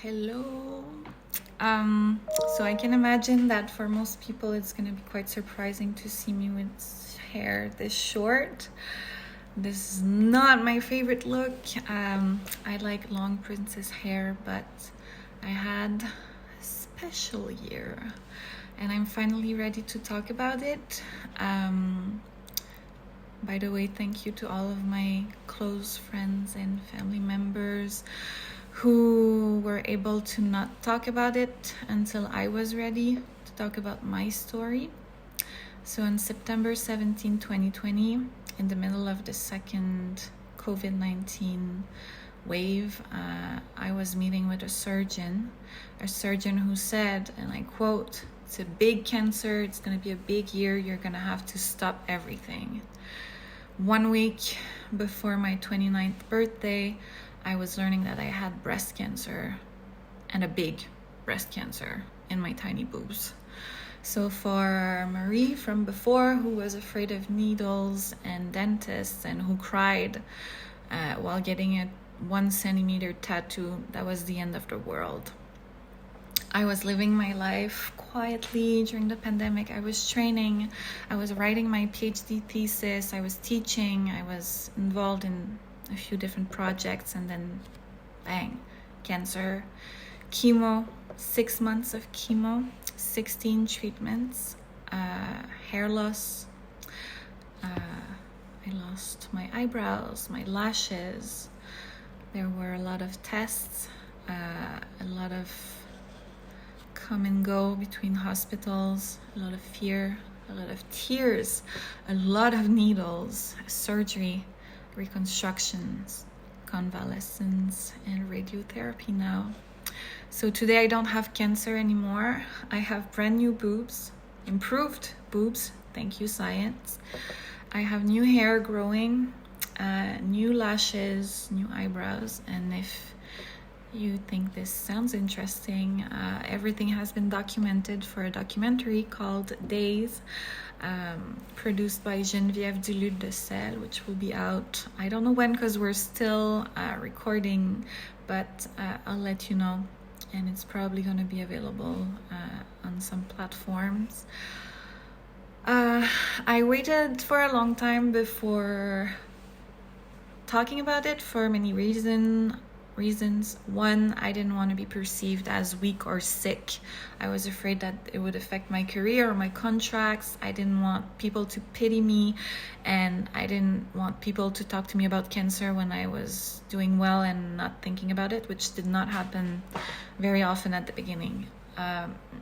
Hello. So I can imagine that for most people it's going to be quite surprising to see me with hair this short. This is not my favorite look. I like long princess hair, but I had a special year and I'm finally ready to talk about it. By the way, thank you to all of my close friends and family members who were able to not talk about it until I was ready to talk about my story. So on September 17, 2020, in the middle of the second COVID-19 wave, I was meeting with a surgeon who said, and I quote, "It's a big cancer, it's going to be a big year, you're going to have to stop everything." 1 week before my 29th birthday, I was learning that I had breast cancer, and a big breast cancer in my tiny boobs. So for Marie from before, who was afraid of needles and dentists and who cried while getting a 1 centimeter tattoo, that was the end of the world. I was living my life quietly during the pandemic. I was training, I was writing my PhD thesis, I was teaching, I was involved in a few different projects, and then bang, cancer, chemo, 6 months of chemo, 16 treatments, hair loss. I lost my eyebrows, my lashes. There were a lot of tests, a lot of come and go between hospitals, a lot of fear, a lot of tears, a lot of needles, surgery, reconstructions, convalescence, and radiotherapy now. So today I don't have cancer anymore. I have brand new boobs, improved boobs, thank you science. I have new hair growing, new lashes, new eyebrows, and if you think this sounds interesting, everything has been documented for a documentary called Days, produced by Geneviève Duluth de Selle, which will be out, I don't know when because we're still recording, but I'll let you know, and it's probably going to be available on some platforms. I waited for a long time before talking about it for many reasons. One, I didn't want to be perceived as weak or sick. I was afraid that it would affect my career or my contracts. I didn't want people to pity me, and I didn't want people to talk to me about cancer when I was doing well and not thinking about it, which did not happen very often at the beginning.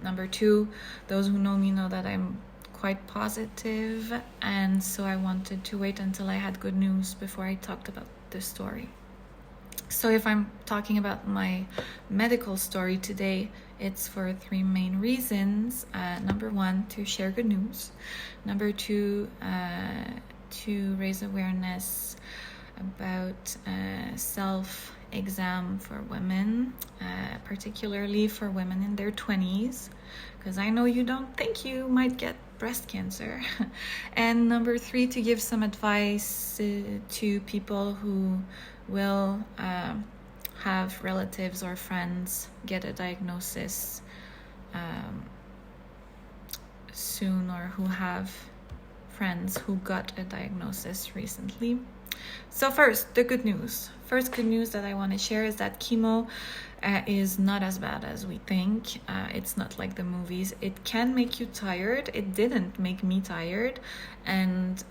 Number two, those who know me know that I'm quite positive, and so I wanted to wait until I had good news before I talked about the story. So if I'm talking about my medical story today, it's for 3 main reasons. Number one, to share good news. Number two, to raise awareness about self-exam for women, particularly for women in their 20s, because I know you don't think you might get breast cancer. And number three, to give some advice to people who will have relatives or friends get a diagnosis soon, or who have friends who got a diagnosis recently. So first, the good news. First good news that I want to share is that chemo is not as bad as we think. It's not like the movies. It can make you tired. It didn't make me tired, and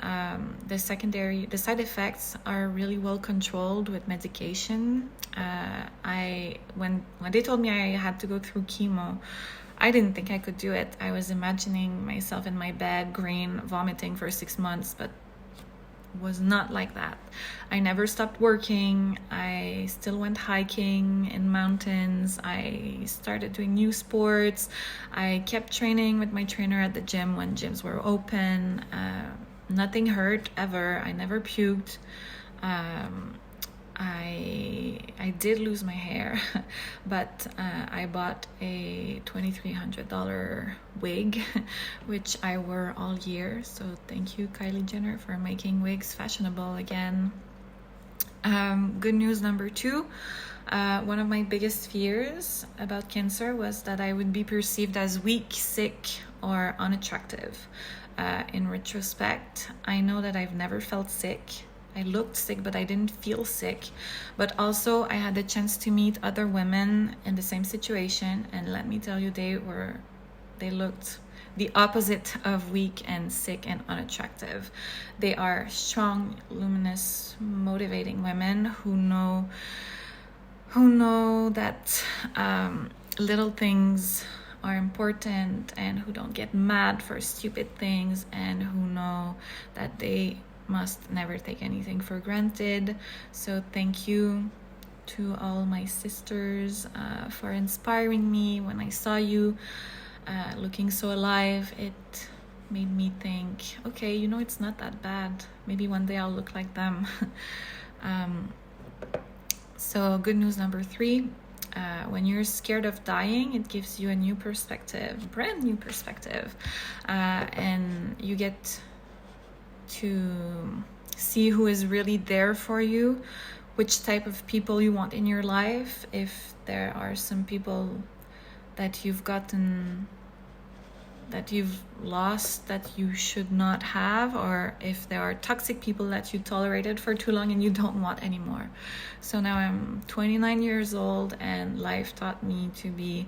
the side effects are really well controlled with medication. When they told me I had to go through chemo, I didn't think I could do it. I was imagining myself in my bed, green, vomiting for 6 months, but was not like that. I never stopped working. I still went hiking in mountains. I started doing new sports. I kept training with my trainer at the gym when gyms were open. Nothing hurt ever. I never puked. I did lose my hair, but I bought a $2,300 wig, which I wore all year. So thank you, Kylie Jenner, for making wigs fashionable again. Good news number two, One of my biggest fears about cancer was that I would be perceived as weak, sick, or unattractive. In retrospect, I know that I've never felt sick. I looked sick, but I didn't feel sick. But also, I had the chance to meet other women in the same situation, and let me tell you, they looked the opposite of weak and sick and unattractive. They are strong, luminous, motivating women who know that little things are important, and who don't get mad for stupid things, and who know that they must never take anything for granted. So thank you to all my sisters for inspiring me. When I saw you looking so alive, it made me think, okay, it's not that bad. Maybe one day I'll look like them. So good news number 3, when you're scared of dying, it gives you a new perspective, brand new perspective, and you get to see who is really there for you, which type of people you want in your life. If there are some people that you've lost that you should not have, or if there are toxic people that you tolerated for too long and you don't want anymore. So now I'm 29 years old, and life taught me to be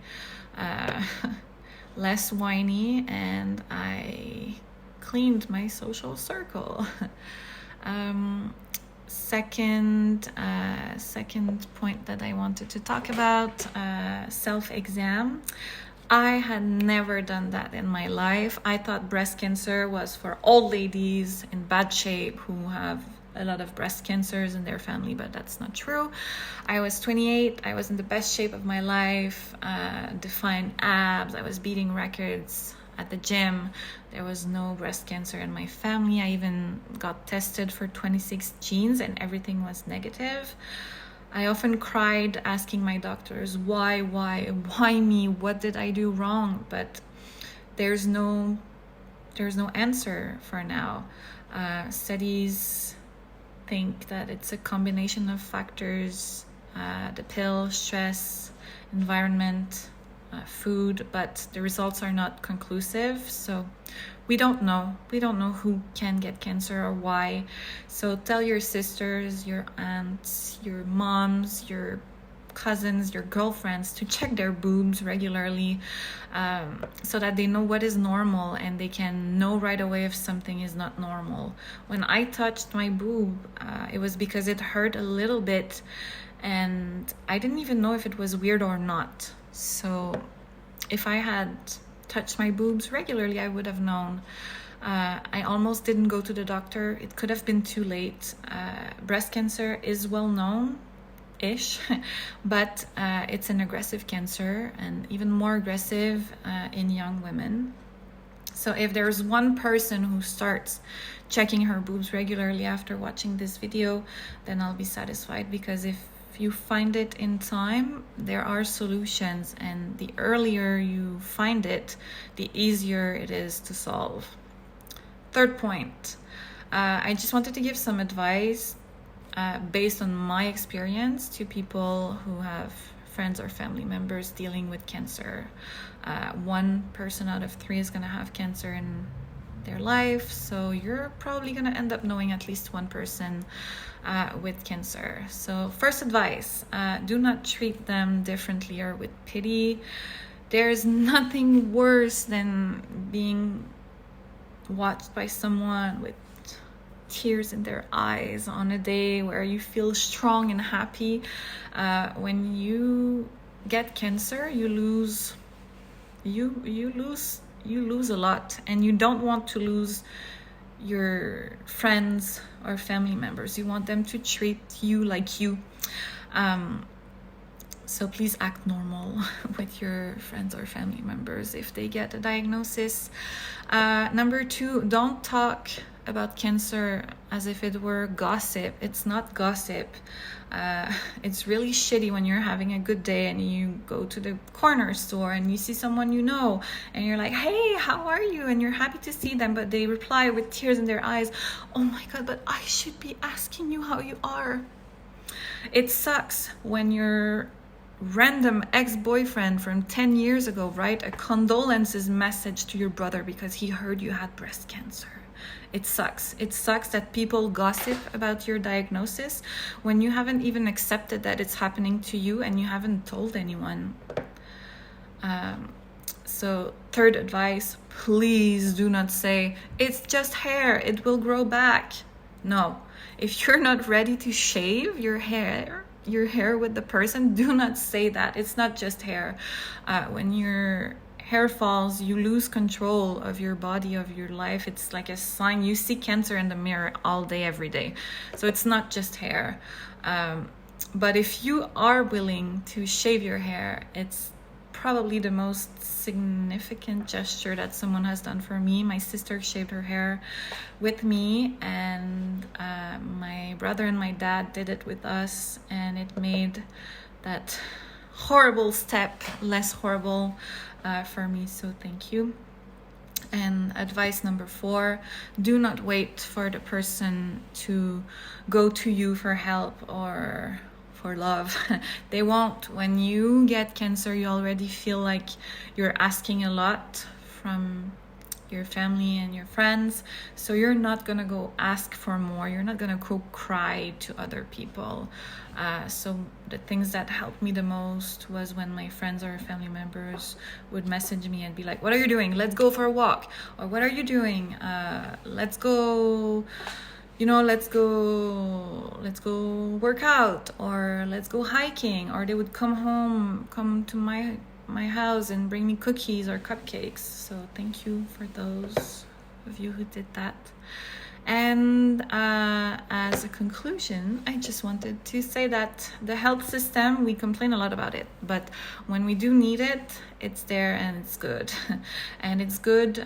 less whiny, and I cleaned my social circle. Second point that I wanted to talk about, self-exam. I had never done that in my life. I thought breast cancer was for old ladies in bad shape who have a lot of breast cancers in their family, but that's not true. I was 28. I was in the best shape of my life, defined abs. I was beating records at the gym. There was no breast cancer in my family. I even got tested for 26 genes and everything was negative. I often cried asking my doctors, why me? What did I do wrong? But there's no answer for now. Studies think that it's a combination of factors, the pill, stress, environment, food, but the results are not conclusive. So we don't know who can get cancer or why. So tell your sisters, your aunts, your moms, your cousins, your girlfriends to check their boobs regularly, so that they know what is normal and they can know right away if something is not normal. When I touched my boob, it was because it hurt a little bit, and I didn't even know if it was weird or not. So if I had touched my boobs regularly, I would have known. I almost didn't go to the doctor. It could have been too late. Breast cancer is well known-ish, but it's an aggressive cancer, and even more aggressive in young women. So if there's one person who starts checking her boobs regularly after watching this video, then I'll be satisfied, because if you find it in time, there are solutions, and the earlier you find it, the easier it is to solve. Third point, I just wanted to give some advice based on my experience to people who have friends or family members dealing with cancer. 1 person out of 3 is going to have cancer in their life, so you're probably going to end up knowing at least 1 person with cancer. So first advice, do not treat them differently or with pity. There's nothing worse than being watched by someone with tears in their eyes on a day where you feel strong and happy. When you get cancer, you lose a lot, and you don't want to lose your friends or family members. You want them to treat you like you. So please act normal with your friends or family members if they get a diagnosis. Number 2, don't talk about cancer as if it were gossip. It's not gossip. It's really shitty when you're having a good day and you go to the corner store and you see someone you know and you're like, hey, how are you? And you're happy to see them, but they reply with tears in their eyes, oh my God, but I should be asking you how you are. It sucks when your random ex-boyfriend from 10 years ago write a condolences message to your brother because he heard you had breast cancer. It sucks. It sucks that people gossip about your diagnosis when you haven't even accepted that it's happening to you and you haven't told anyone. So third advice, please do not say, it's just hair, it will grow back. No, if you're not ready to shave your hair with the person, do not say that. It's not just hair. When your hair falls, you lose control of your body, of your life. It's like a sign. You see cancer in the mirror all day, every day. So it's not just hair. But if you are willing to shave your hair, it's probably the most significant gesture that someone has done for me. My sister shaved her hair with me, and my brother and my dad did it with us, and it made that horrible step less horrible for me. So thank you. And advice number 4, do not wait for the person to go to you for help or for love. They won't. When you get cancer, you already feel like you're asking a lot from your family and your friends, so you're not gonna go ask for more. You're not gonna go cry to other people. So the things that helped me the most was when my friends or family members would message me and be like, what are you doing? Let's go for a walk. Or what are you doing? Let's go, let's go work out, or let's go hiking. Or they would come to my house and bring me cookies or cupcakes. So thank you for those of you who did that. And as a conclusion, I just wanted to say that the health system, we complain a lot about it, but when we do need it, it's there and it's good. And it's good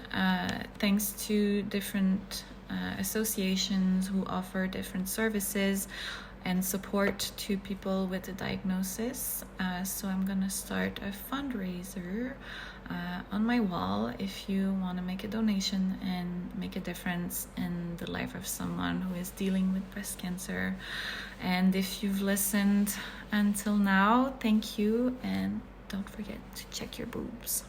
thanks to different associations who offer different services and support to people with a diagnosis. So I'm gonna start a fundraiser on my wall if you want to make a donation and make a difference in the life of someone who is dealing with breast cancer. And if you've listened until now, thank you, and don't forget to check your boobs.